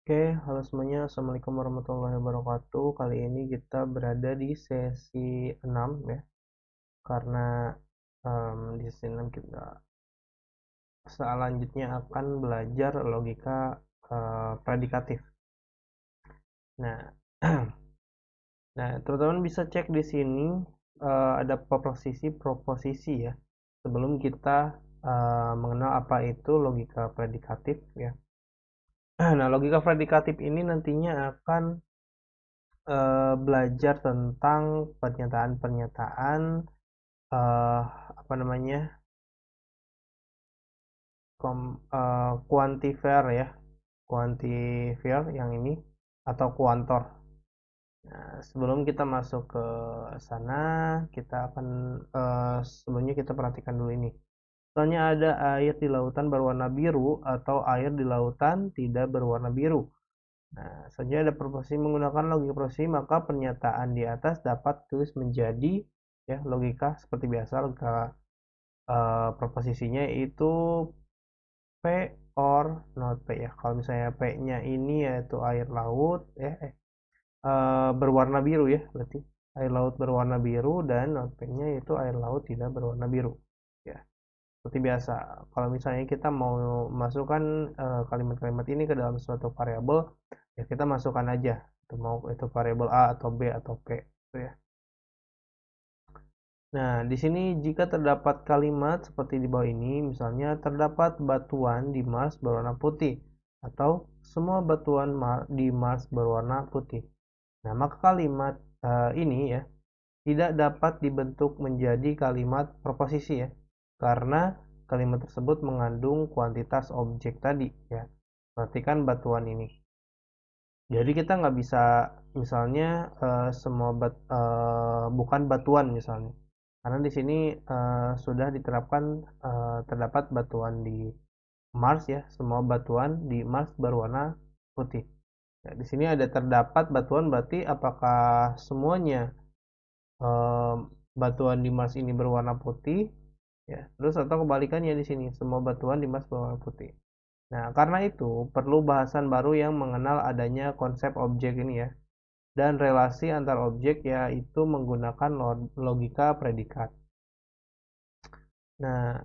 Oke, halo semuanya. Assalamualaikum warahmatullahi wabarakatuh. Kali ini kita berada di sesi 6 ya. Karena di sesi 6 kita selanjutnya akan belajar logika predikatif. Nah, nah, teman-teman bisa cek di sini ada proposisi ya. Sebelum kita mengenal apa itu logika predikatif ya. Nah, logika predikatif ini nantinya akan belajar tentang pernyataan-pernyataan eh, apa namanya quantifier ya, quantifier yang ini atau kuantor. Nah, sebelum kita masuk ke sana, kita akan sebelumnya kita perhatikan dulu ini. Misalnya ada air di lautan berwarna biru atau air di lautan tidak berwarna biru. Nah, saja ada proporsi menggunakan logika proporsi, maka pernyataan di atas dapat tulis menjadi ya logika seperti biasa logika proposisinya itu P or not P ya. Kalau misalnya P-nya ini yaitu air laut ya berwarna biru ya, berarti air laut berwarna biru dan not P-nya itu air laut tidak berwarna biru ya. Seperti biasa, kalau misalnya kita mau masukkan kalimat-kalimat ini ke dalam suatu variabel, ya kita masukkan aja. Itu mau itu variabel A atau B atau P, gitu ya. Nah, di sini jika terdapat kalimat seperti di bawah ini, misalnya terdapat batuan di Mars berwarna putih, atau semua batuan di Mars berwarna putih. Nah, maka kalimat ini ya tidak dapat dibentuk menjadi kalimat proposisi ya, karena kalimat tersebut mengandung kuantitas objek tadi ya. Perhatikan batuan ini. Jadi kita nggak bisa misalnya bukan batuan misalnya, karena di sini sudah diterapkan terdapat batuan di Mars ya, semua batuan di Mars berwarna putih. Nah, di sini ada terdapat batuan berarti apakah semuanya eh, batuan di Mars ini berwarna putih ya, terus atau kebalikannya di sini semua batuan di Mars berwarna putih. Nah, karena itu perlu bahasan baru yang mengenal adanya konsep objek ini ya dan relasi antar objek yaitu menggunakan logika predikat. Nah,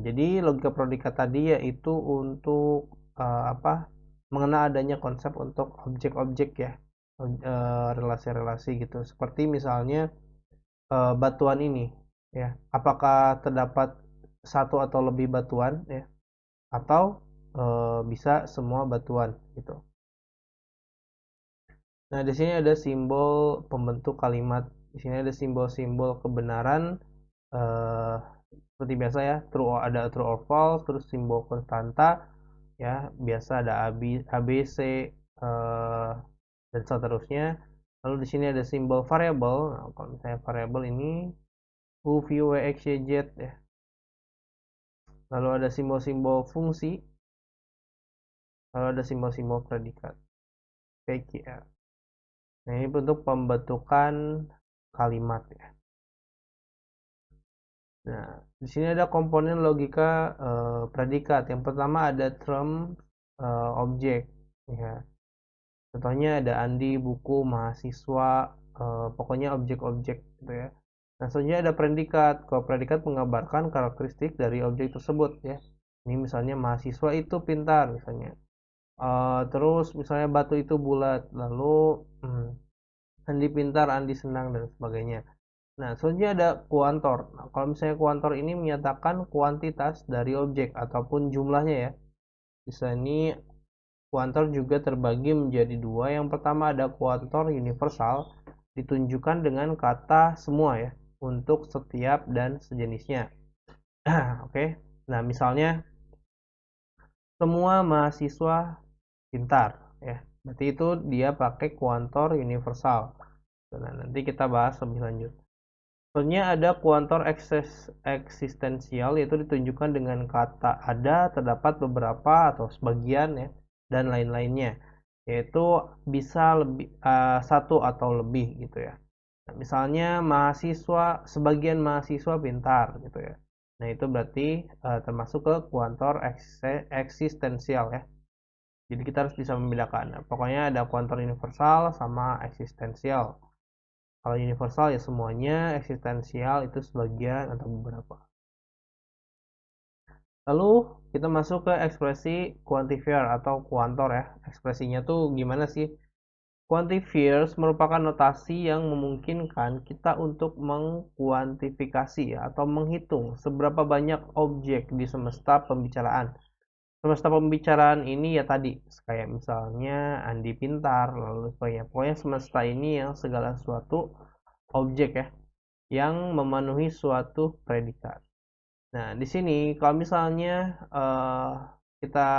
jadi logika predikat tadi yaitu untuk apa? Mengenal adanya konsep untuk objek-objek ya, relasi-relasi gitu. Seperti misalnya batuan ini ya, apakah terdapat satu atau lebih batuan ya, atau bisa semua batuan gitu. Nah, di sini ada simbol pembentuk kalimat. Di sini ada simbol-simbol kebenaran eh, seperti biasa ya, ada true or false, terus simbol konstanta ya, biasa ada ABC dan seterusnya. Lalu di sini ada simbol variabel. Nah, kalau misalnya variabel ini U, V, W, X, Y, Z ya. Lalu ada simbol-simbol fungsi, lalu ada simbol-simbol predikat. PQR. Nah, ini bentuk pembentukan kalimat ya. Nah, di sini ada komponen logika predikat. Yang pertama ada term objek. Ya. Contohnya ada Andi, buku, mahasiswa, pokoknya objek-objek gitu ya. Nah, selanjutnya ada predikat. Kalau predikat mengabarkan karakteristik dari objek tersebut ya. Ini misalnya mahasiswa itu pintar misalnya. Terus misalnya batu itu bulat, lalu Andi pintar, Andi senang dan sebagainya. Nah, selanjutnya ada kuantor. Nah, kalau misalnya kuantor ini menyatakan kuantitas dari objek ataupun jumlahnya ya. Di sini kuantor juga terbagi menjadi dua. Yang pertama ada kuantor universal, ditunjukkan dengan kata semua ya, untuk setiap dan sejenisnya. Oke. Nah, misalnya semua mahasiswa pintar ya. Berarti itu dia pakai kuantor universal. Nah, nanti kita bahas lebih lanjut. Selanjutnya ada kuantor eksistensial, yaitu ditunjukkan dengan kata ada, terdapat beberapa atau sebagian ya, dan lain-lainnya. Yaitu bisa lebih satu atau lebih gitu ya. Nah, misalnya sebagian mahasiswa pintar gitu ya. Nah, itu berarti termasuk ke kuantor eksistensial ya. Jadi kita harus bisa membedakan. Nah, pokoknya ada kuantor universal sama eksistensial. Kalau universal ya semuanya, eksistensial itu sebagian atau beberapa. Lalu kita masuk ke ekspresi quantifier atau kuantor ya. Ekspresinya tuh gimana sih? Quantifiers merupakan notasi yang memungkinkan kita untuk mengkuantifikasi ya, atau menghitung seberapa banyak objek di semesta pembicaraan. Semesta pembicaraan ini ya tadi, kayak misalnya Andi pintar, lalu sebagainya. Pokoknya semesta ini yang segala sesuatu objek ya, yang memenuhi suatu predikat. Nah, di sini kalau misalnya kita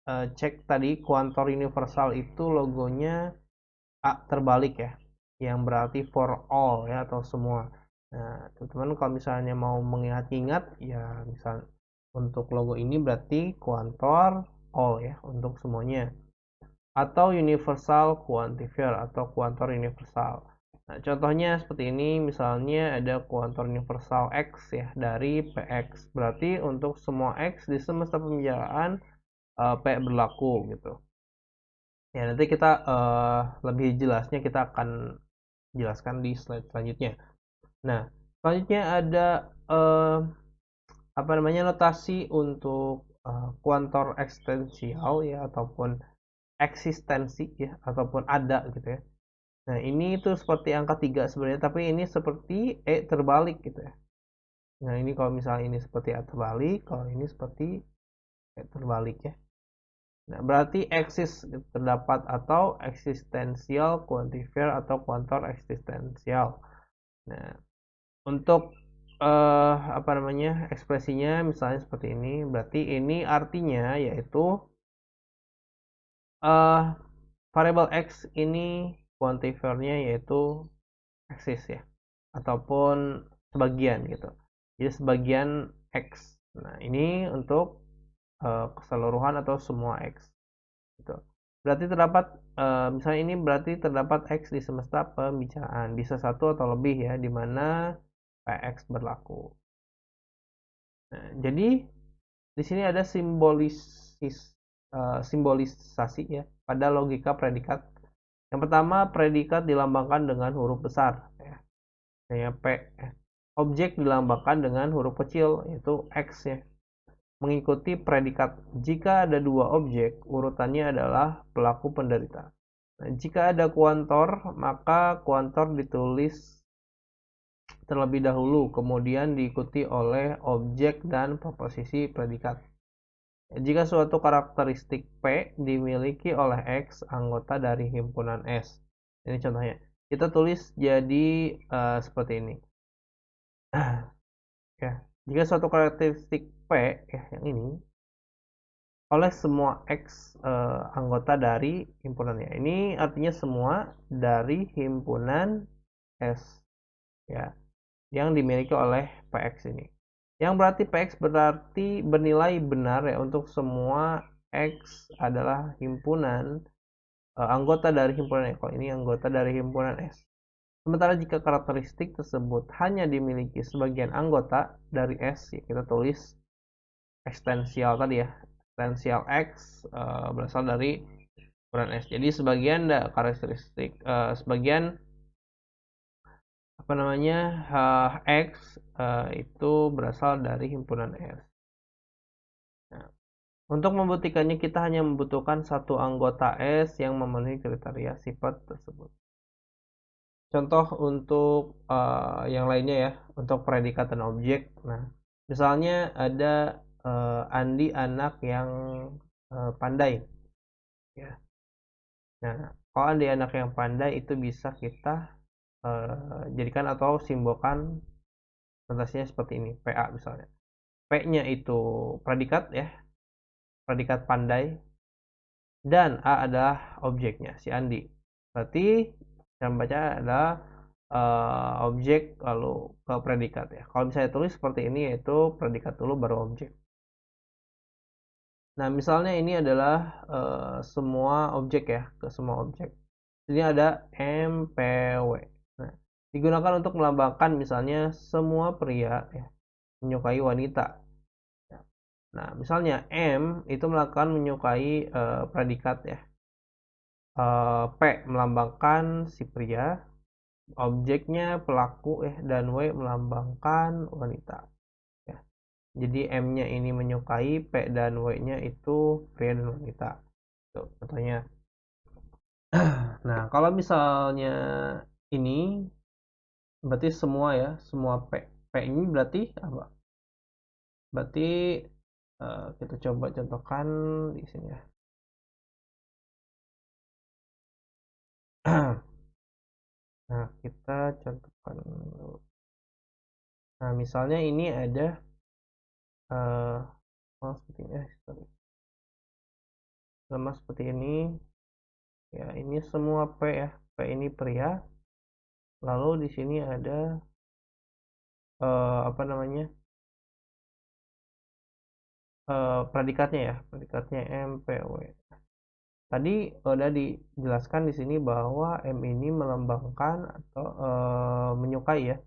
cek tadi kuantor universal itu logonya A terbalik ya, yang berarti for all ya atau semua. Nah, teman-teman kalau misalnya mau mengingat-ingat ya, misal untuk logo ini berarti kuantor all ya, untuk semuanya. Atau universal quantifier atau kuantor universal. Nah, contohnya seperti ini, misalnya ada kuantor universal X ya dari PX. Berarti untuk semua X di semesta pembicaraan P berlaku gitu. Ya, nanti kita lebih jelasnya kita akan jelaskan di slide selanjutnya. Nah, selanjutnya ada apa namanya notasi untuk kuantor ekstensial ya ataupun eksistensi ya ataupun ada gitu ya. Nah, ini tuh seperti angka 3 sebenarnya, tapi ini seperti E terbalik gitu ya. Nah, ini kalau misalnya ini seperti A terbalik, kalau ini seperti E terbalik ya. Nah, berarti eksis terdapat atau eksistensial quantifier atau kuantor eksistensial. Nah, untuk apa namanya ekspresinya misalnya seperti ini, berarti ini artinya yaitu variabel x ini quantifiernya yaitu eksis ya, ataupun sebagian gitu. Jadi sebagian x. Nah, ini untuk keseluruhan atau semua x gitu. Berarti terdapat misalnya ini berarti terdapat x di semesta pembicaraan, bisa satu atau lebih ya, di mana px berlaku. Nah, jadi di sini ada simbolisasi ya pada logika predikat. Yang pertama, predikat dilambangkan dengan huruf besar ya, kayak P. Objek dilambangkan dengan huruf kecil yaitu X ya, mengikuti predikat. Jika ada dua objek, urutannya adalah pelaku penderita. Nah, jika ada kuantor, maka kuantor ditulis terlebih dahulu, kemudian diikuti oleh objek dan proposisi predikat. Jika suatu karakteristik P dimiliki oleh X, anggota dari himpunan S. Ini contohnya. Kita tulis jadi seperti ini. Ya, jika suatu karakteristik P ya, yang ini oleh semua X anggota dari himpunannya. Ini artinya semua dari himpunan S ya, yang dimiliki oleh PX ini. Yang berarti PX berarti bernilai benar ya untuk semua X adalah himpunan anggota dari himpunan S. Kalau ini anggota dari himpunan S. Sementara jika karakteristik tersebut hanya dimiliki sebagian anggota dari S, ya kita tulis ekstensial tadi ya. Ekstensial X berasal dari himpunan S. Jadi sebagian karakteristik sebagian apa namanya X itu berasal dari himpunan S. Nah, untuk membuktikannya kita hanya membutuhkan satu anggota S yang memenuhi kriteria sifat tersebut. Contoh untuk yang lainnya ya, untuk predikat dan objek. Nah, misalnya ada Andi anak yang pandai ya. Nah, kalau Andi anak yang pandai itu bisa kita jadikan atau simbolkan notasinya seperti ini, PA misalnya. P-nya itu predikat ya, predikat pandai, dan A adalah objeknya, si Andi. Berarti yang baca adalah objek lalu ke predikat ya. Kalau misalnya tulis seperti ini yaitu predikat dulu baru objek. Nah, misalnya ini adalah semua objek ya, ke semua objek. Ini ada MPW. Nah, digunakan untuk melambangkan misalnya semua pria ya, menyukai wanita. Nah, misalnya M itu menyukai predikat ya. P melambangkan si pria, objeknya pelaku ya, dan W melambangkan wanita ya. Jadi M-nya ini menyukai, P dan W-nya itu pria dan wanita. Tuh, contohnya. Nah, kalau misalnya ini berarti semua ya, semua P. P ini berarti apa? Berarti kita coba contohkan di sini ya. Nah, kita contohkan dulu. Nah, misalnya ini ada seperti ini, sorry. Sama seperti ini. Ya, ini semua P ya. P ini pria. Lalu di sini ada apa namanya? Predikatnya ya. Predikatnya M, P, W. Tadi udah dijelaskan di sini bahwa M ini melambangkan atau menyukai ya,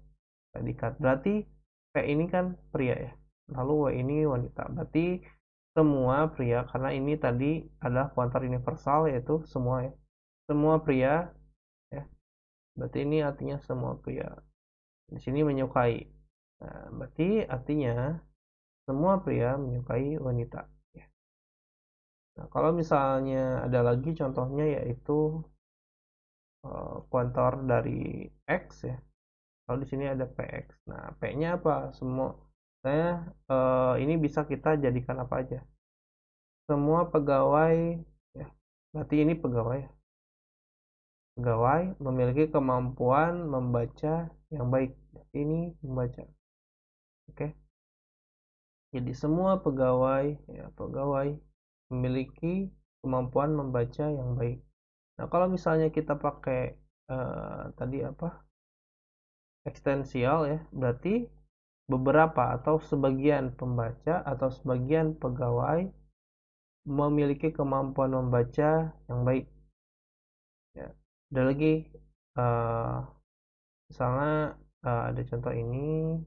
predikat. Berarti P ini kan pria ya. Lalu W ini wanita. Berarti semua pria, karena ini tadi adalah kuantar universal, yaitu semua ya. Semua pria ya. Berarti ini artinya semua pria. Di sini menyukai. Nah, berarti artinya semua pria menyukai wanita ya. Nah, kalau misalnya ada lagi contohnya, yaitu kuantor dari X ya. Kalau di sini ada PX. Nah, P-nya apa? Semua saya ini bisa kita jadikan apa aja? Semua pegawai ya. Berarti ini pegawai ya. Pegawai memiliki kemampuan membaca yang baik. Berarti ini membaca. Oke. Jadi semua pegawai ya, pegawai memiliki kemampuan membaca yang baik. Nah, kalau misalnya kita pakai tadi apa? Ekstensial ya, berarti beberapa atau sebagian pembaca atau sebagian pegawai memiliki kemampuan membaca yang baik. Ya. Ada lagi, misalnya ada contoh ini.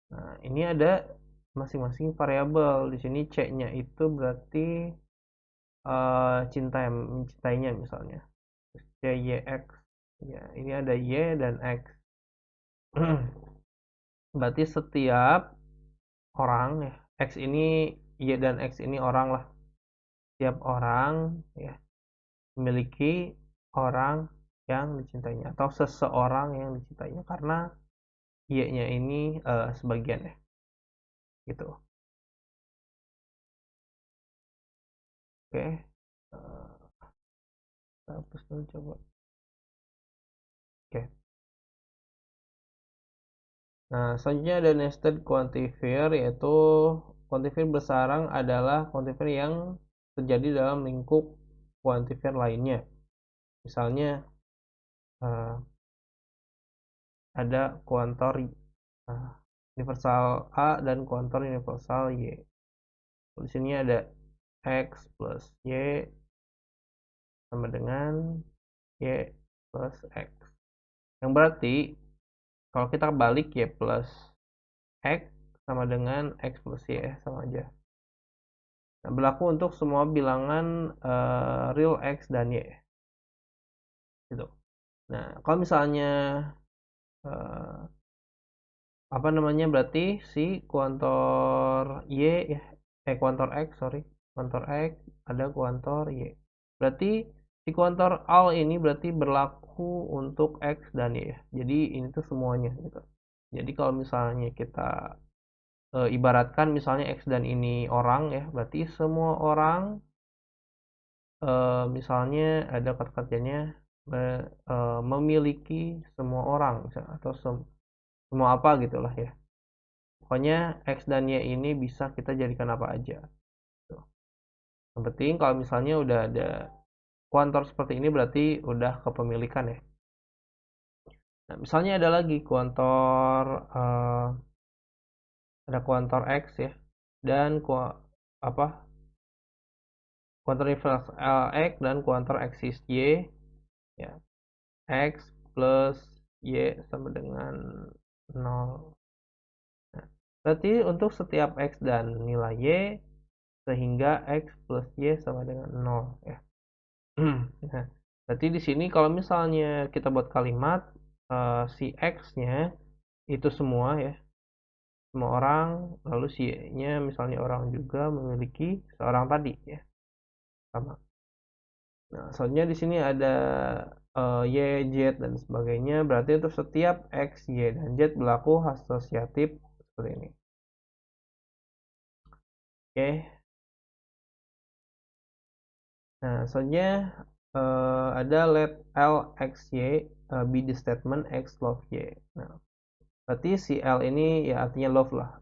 Nah, ini ada masing-masing variabel. Di sini C-nya itu berarti cinta, mencintainya misalnya. C, Y, X. Ya, ini ada Y dan X. Berarti setiap orang ya, X ini Y dan X ini orang lah. Setiap orang ya memiliki orang yang dicintainya atau seseorang yang dicintainya, karena Y-nya ini sebagian ya. Gitu. Oke. Hapus dulu coba. Oke. Nah, selanjutnya ada nested quantifier, yaitu quantifier bersarang adalah quantifier yang terjadi dalam lingkup quantifier lainnya. Misalnya ada kuantor universal A dan kuantor universal Y. Di sini ada X plus Y sama dengan Y plus X. Yang berarti kalau kita balik Y plus X sama dengan X plus Y, sama aja. Nah, berlaku untuk semua bilangan real X dan Y. Gitu. Nah, kalau misalnya apa namanya, berarti si kuantor Y ya, kuantor X, sorry. Kuantor X ada kuantor Y. Berarti si kuantor all ini berarti berlaku untuk X dan Y ya. Jadi ini tuh semuanya gitu. Jadi kalau misalnya kita ibaratkan misalnya X dan ini orang ya, berarti semua orang misalnya ada kata kerjanya memiliki semua orang misalnya, atau semua apa gitulah ya. Pokoknya X dan Y ini bisa kita jadikan apa aja. Yang penting kalau misalnya udah ada kuantor seperti ini berarti udah kepemilikan ya. Nah, misalnya ada lagi kuantor ada kuantor X ya, dan apa kuantor universal X dan kuantor eksis Y ya. X plus Y sama dengan 0. Nah, Berarti untuk setiap X dan nilai Y, sehingga X plus Y sama dengan 0 ya. Nah, berarti di sini kalau misalnya kita buat kalimat si X-nya itu semua ya, semua orang, lalu si Y-nya misalnya orang juga memiliki seorang tadi ya, sama. Nah, soalnya di sini ada Y, Z dan sebagainya, berarti untuk setiap X, Y dan Z berlaku asosiatif seperti ini. Oke. Nah, soalnya ada let L X Y be the statement X love Y. Nah, berarti si L ini ya artinya love lah.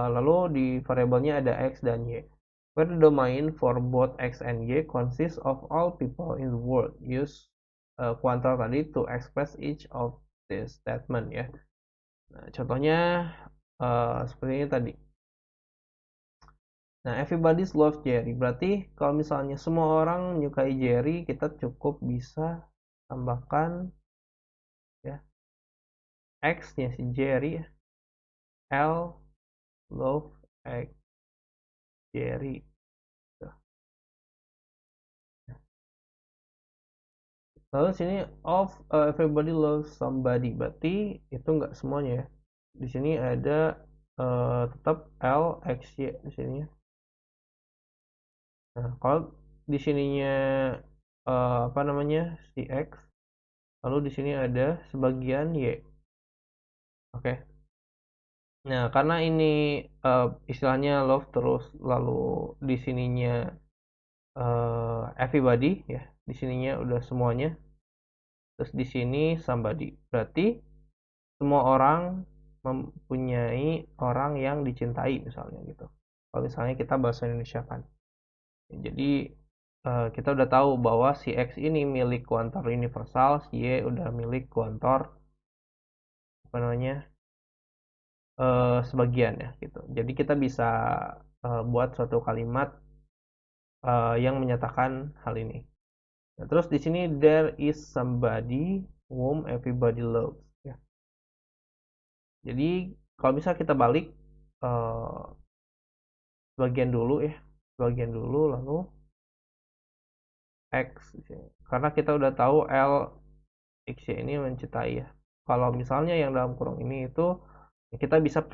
Lalu di variabelnya ada X dan Y. Where the domain for both X and Y consists of all people in the world. Use kuantor tadi to express each of this statement ya. Nah, contohnya seperti ini tadi. Nah, everybody's love Jerry. Berarti kalau misalnya semua orang menyukai Jerry, kita cukup bisa tambahkan ya X-nya si Jerry ya. L love X Jerry. Lalu sini of everybody loves somebody. Berarti itu enggak semuanya ya. Di sini ada tetap L X Y di sini. Nah, kalau di sininya apa namanya si X, lalu di sini ada sebagian Y. Oke. Nah, karena ini istilahnya love terus lalu di sininya everybody ya. Di sininya udah semuanya. Terus di sini somebody. Berarti semua orang mempunyai orang yang dicintai misalnya gitu. Kalau misalnya kita bahasa Indonesia kan. Jadi kita udah tahu bahwa si X ini milik kuantor universal, si Y udah milik kuantor apa namanya sebagian ya gitu. Jadi kita bisa buat suatu kalimat yang menyatakan hal ini. Nah, terus di sini there is somebody whom everybody loves ya. Jadi kalau bisa kita balik sebagian dulu ya, sebagian dulu lalu X karena kita udah tahu L X Y ini mencintai ya. Kalau misalnya yang dalam kurung ini itu kita bisa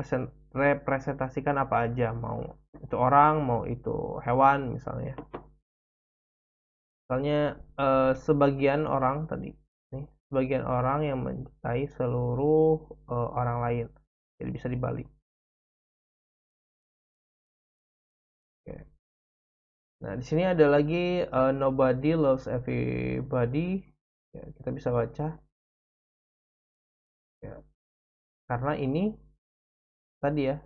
representasikan apa aja, mau itu orang, mau itu hewan misalnya. Misalnya sebagian orang tadi, nih, sebagian orang yang mencintai seluruh orang lain. Jadi bisa dibalik. Oke. Nah, di sini ada lagi nobody loves everybody. Ya, kita bisa baca. Ya, karena ini tadi ya,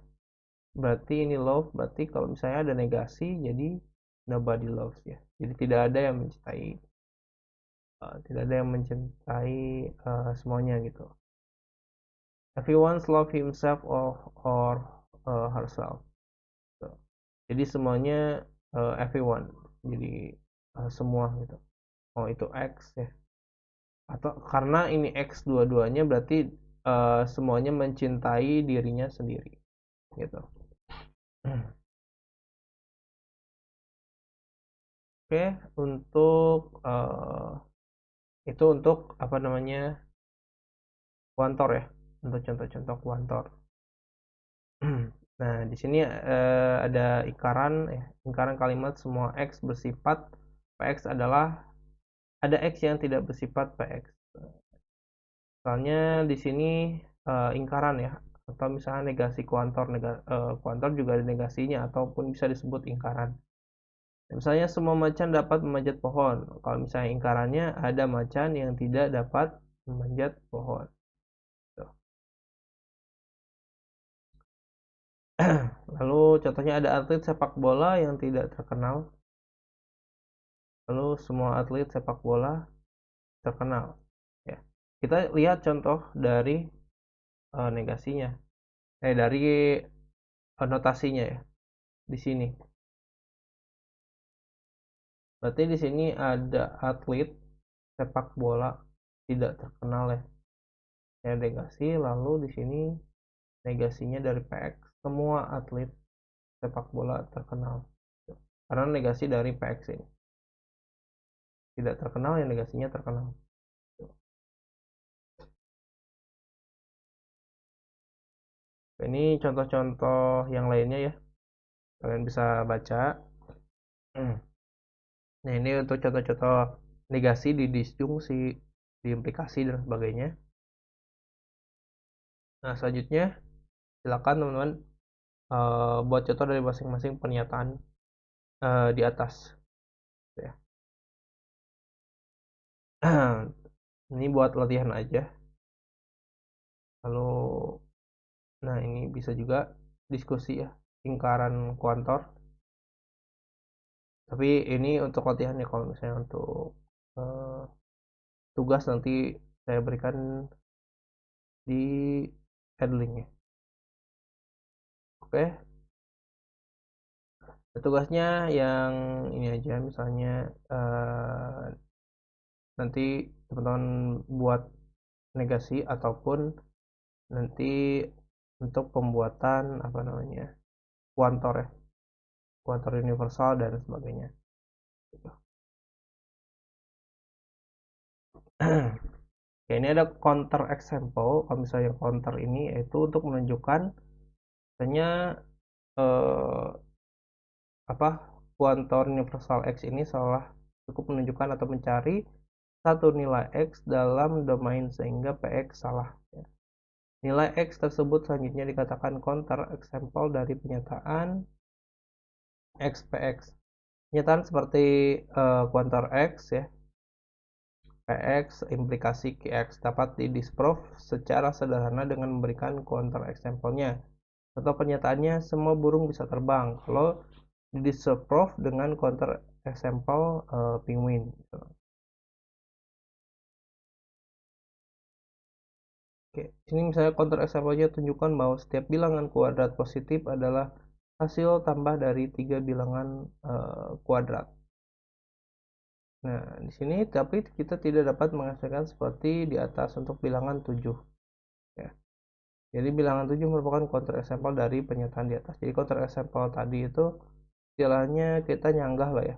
berarti ini love, berarti kalau misalnya ada negasi, jadi nobody loves ya. Jadi tidak ada yang mencintai, tidak ada yang mencintai semuanya gitu. Everyone love himself or herself. So, jadi semuanya everyone, jadi semua gitu. Oh itu X ya. Atau karena ini X dua-duanya berarti semuanya mencintai dirinya sendiri gitu. Oke, untuk itu untuk apa namanya kuantor ya, untuk contoh-contoh kuantor. Nah, di sini ada lingkaran kalimat semua X bersifat PX adalah ada X yang tidak bersifat PX. Misalnya di sini lingkaran ya, atau misalnya negasi kuantor, kuantor juga ada negasinya ataupun bisa disebut lingkaran. Misalnya semua macan dapat memanjat pohon. Kalau misalnya ingkarannya ada macan yang tidak dapat memanjat pohon. Tuh. Lalu contohnya ada atlet sepak bola yang tidak terkenal. Lalu semua atlet sepak bola terkenal. Ya. Kita lihat contoh dari negasinya. Dari notasinya ya. Di sini. Berarti di sini ada atlet sepak bola tidak terkenal ya. Ya negasi, lalu di sini negasinya dari PX semua atlet sepak bola terkenal. Karena negasi dari PX ini. Tidak terkenal yang negasinya terkenal. Ini contoh-contoh yang lainnya ya. Kalian bisa baca. Nah, ini untuk contoh-contoh negasi, disjungsi, diimplikasi dan sebagainya. Nah, selanjutnya silakan teman-teman buat contoh dari masing-masing pernyataan di atas. Ya. Ini buat latihan aja. Lalu, nah ini bisa juga diskusi ya, lingkaran kuantor. Tapi ini untuk latihan ya, kalau misalnya untuk tugas nanti saya berikan di handling ya. Oke, tugasnya yang ini aja, misalnya nanti teman-teman buat negasi ataupun nanti untuk pembuatan apa namanya kuantor ya, kuantor universal dan sebagainya gitu. Ya, ini ada counter example. Kalau misalnya counter ini yaitu untuk menunjukkan misalnya eh, apa kuantor universal X ini salah, cukup menunjukkan atau mencari satu nilai X dalam domain sehingga PX salah ya. Nilai X tersebut selanjutnya dikatakan counter example dari pernyataan XPX. Pernyataan seperti kuantor X ya, PX implikasi QX dapat didisprove secara sederhana dengan memberikan counter example-nya. Atau pernyataannya semua burung bisa terbang. Kalau didisprove dengan counter example penguin. Oke, sini misalnya counter example-nya tunjukkan bahwa setiap bilangan kuadrat positif adalah hasil tambah dari 3 bilangan kuadrat. Nah, di sini tapi kita tidak dapat menghasilkan seperti di atas untuk bilangan 7. Ya. Jadi bilangan 7 merupakan counter example dari pernyataan di atas. Jadi counter example tadi itu istilahnya kita nyanggah lah ya.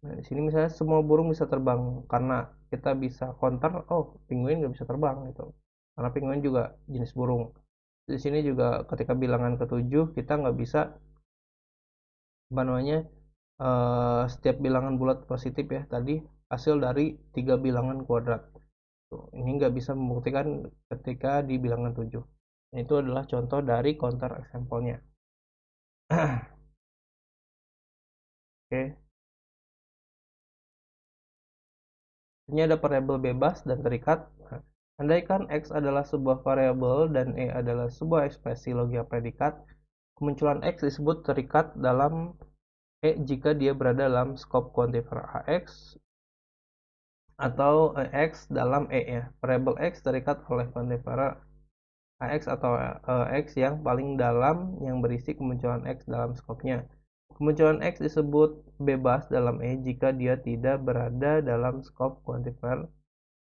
Nah, di sini misalnya semua burung bisa terbang karena kita bisa counter, oh penguin nggak bisa terbang gitu. Karena penguin juga jenis burung. Di sini juga ketika bilangan ketujuh kita nggak bisa apa namanya setiap bilangan bulat positif ya tadi hasil dari 3 bilangan kuadrat. Tuh, ini nggak bisa membuktikan ketika di bilangan 7. Nah, itu adalah contoh dari counter example-nya. Oke. Ini ada variabel bebas dan terikat. Nah, andaikan X adalah sebuah variabel dan E adalah sebuah ekspresi logia predikat, kemunculan X disebut terikat dalam E jika dia berada dalam skop quantifier AX atau X dalam E ya. Variabel X terikat oleh quantifier AX atau X yang paling dalam yang berisi kemunculan X dalam skopnya. Kemunculan X disebut bebas dalam E jika dia tidak berada dalam skop quantifier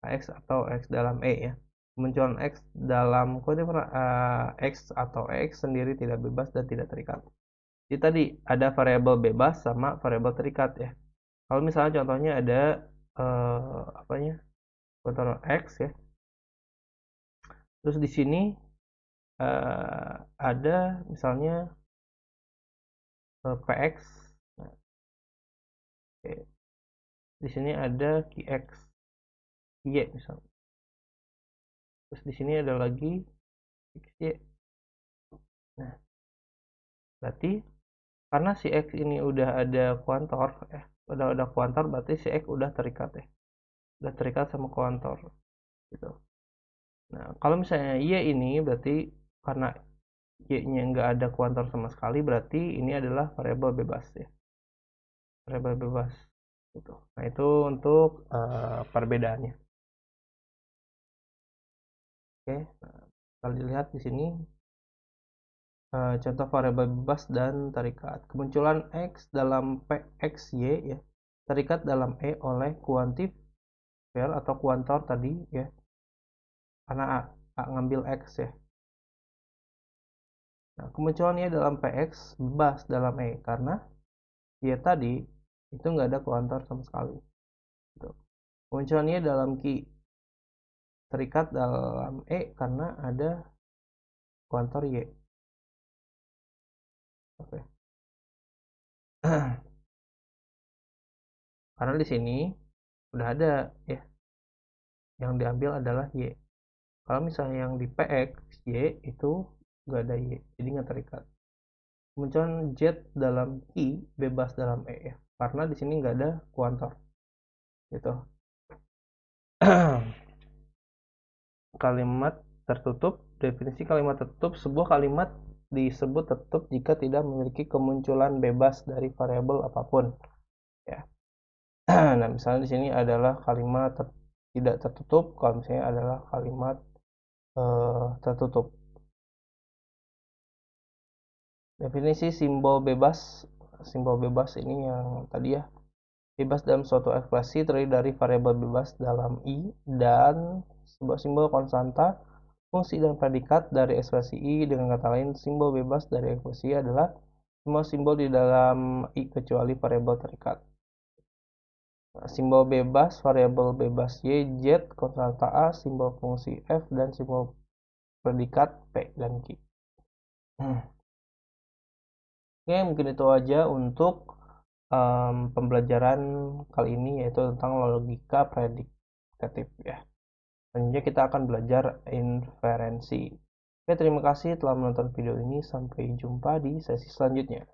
X atau X dalam E ya. Kemunculan X dalam quantifier X atau X sendiri tidak bebas dan tidak terikat. Jadi tadi ada variabel bebas sama variabel terikat ya. Kalau misalnya contohnya ada apanya? Contoh X ya. Terus di sini ada misalnya PX. Nah, oke. Di sini ada QX, Y misalnya. Terus di sini ada lagi XY. Nah, berarti karena si X ini udah ada kuantor ya, udah ada kuantor berarti si X udah terikat ya. Udah terikat sama kuantor gitu. Nah, kalau misalnya Y ini berarti karena Y-nya nggak ada kuantor sama sekali berarti ini adalah variabel bebas ya. Variabel bebas gitu. Nah, itu untuk perbedaannya. Oke, nah, kalau dilihat di sini contoh variabel bebas dan terikat. Kemunculan X dalam PXY ya, terikat dalam E oleh quantifier atau kuantor tadi ya. Karena A ngambil X ya. Nah, kemunculan Y dalam PX bebas dalam E karena Y tadi itu nggak ada kuantor sama sekali. Gitu. Kemunculan Y dalam Q terikat dalam E karena ada kuantor Y. Oke. Karena di sini udah ada ya, yang diambil adalah Y. Kalau misalnya yang di PX Y itu nggak ada Y, jadi nggak terikat. Kemunculan Z dalam Q bebas dalam E ya, karena di sini nggak ada kuantor. Gitu. Kalimat tertutup. Definisi kalimat tertutup, sebuah kalimat disebut tertutup jika tidak memiliki kemunculan bebas dari variabel apapun. Ya. Nah, misalnya di sini adalah kalimat tidak tertutup, kalau misalnya adalah kalimat tertutup. Definisi simbol bebas. Simbol bebas ini yang tadi ya. Bebas dalam suatu ekspresi terdiri dari variabel bebas dalam I dan sebuah simbol konstanta, fungsi dan predikat dari ekspresi I. Dengan kata lain, simbol bebas dari ekspresi I adalah semua simbol di dalam I kecuali variabel terikat. Nah, simbol bebas, variabel bebas Y, Z, konstanta A, simbol fungsi F, dan simbol predikat P dan Q. Oke, mungkin itu aja untuk pembelajaran kali ini, yaitu tentang logika predikatif ya. Selanjutnya kita akan belajar inferensi. Oke, terima kasih telah menonton video ini. Sampai jumpa di sesi selanjutnya.